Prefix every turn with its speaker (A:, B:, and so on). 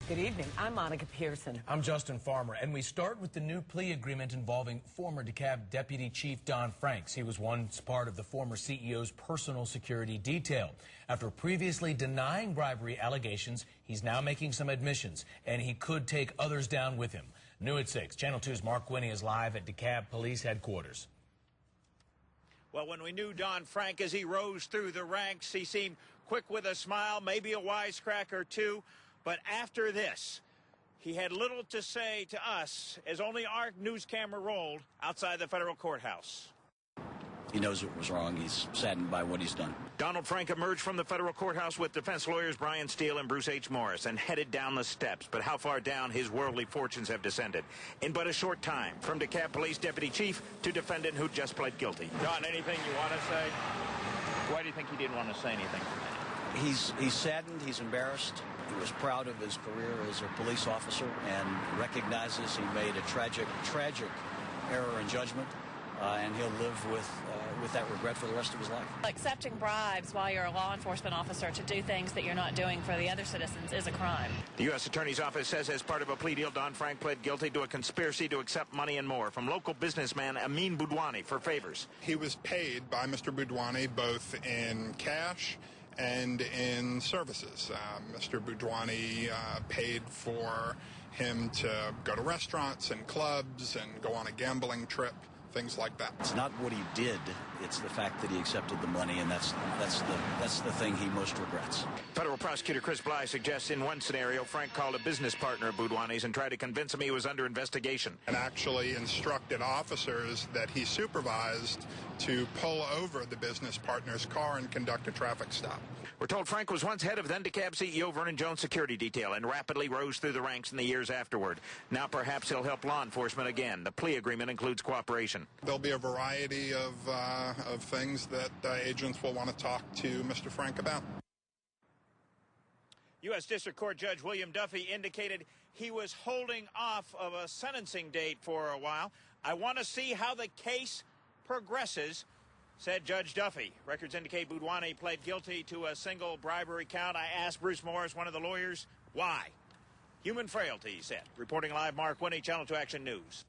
A: Good evening. I'm Monica Pearson.
B: I'm Justin Farmer, and we start with the new plea agreement involving former DeKalb Deputy Chief Don Franks. He was once part of the former CEO's personal security detail. After previously denying bribery allegations, he's now making some admissions, and he could take others down with him. New at 6, Channel 2's Mark Winnie is live at DeKalb Police Headquarters.
C: Well, when we knew Don Frank as he rose through the ranks, he seemed quick with a smile, maybe a wisecrack or two. But after this, he had little to say to us as only our news camera rolled outside the federal courthouse.
D: He knows it was wrong. He's saddened by what he's done.
C: Donald Frank emerged from the federal courthouse with defense lawyers Brian Steele and Bruce H. Morris and headed down the steps. But how far down his worldly fortunes have descended in but a short time, from DeKalb Police Deputy Chief to defendant who just pled guilty. Don, anything you want to say? Why do you think he didn't want to say anything?
D: He's saddened. He's embarrassed. He was proud of his career as a police officer and recognizes he made a tragic error in judgment, and he'll live with that regret for the rest of his life.
E: Accepting bribes while you're a law enforcement officer to do things that you're not doing for the other citizens is a crime.
C: The U.S. Attorney's Office says as part of a plea deal, Don Frank pled guilty to a conspiracy to accept money and more from local businessman Amin Boudwani for favors.
F: He was paid by Mr. Boudwani both in cash and in services. Mr. Boudwani paid for him to go to restaurants and clubs and go on a gambling trip, things like that.
D: It's not what he did, it's the fact that he accepted the money, and that's the thing he most regrets.
C: Federal prosecutor Chris Bly suggests in one scenario Frank called a business partner of Boudwani's and tried to convince him he was under investigation.
F: And actually instructed officers that he supervised to pull over the business partner's car and conduct a traffic stop.
C: We're told Frank was once head of then DeKalb CEO Vernon Jones Security Detail and rapidly rose through the ranks in the years afterward. Now perhaps he'll help law enforcement again. The plea agreement includes cooperation.
F: There'll be a variety of things that agents will want to talk to Mr. Frank about.
C: U.S. District Court Judge William Duffy indicated he was holding off of a sentencing date for a while. I want to see how the case progresses, said Judge Duffy. Records indicate Boudwani pled guilty to a single bribery count. I asked Bruce Morris, one of the lawyers, why? Human frailty, he said. Reporting live, Mark Winnie, Channel 2 Action News.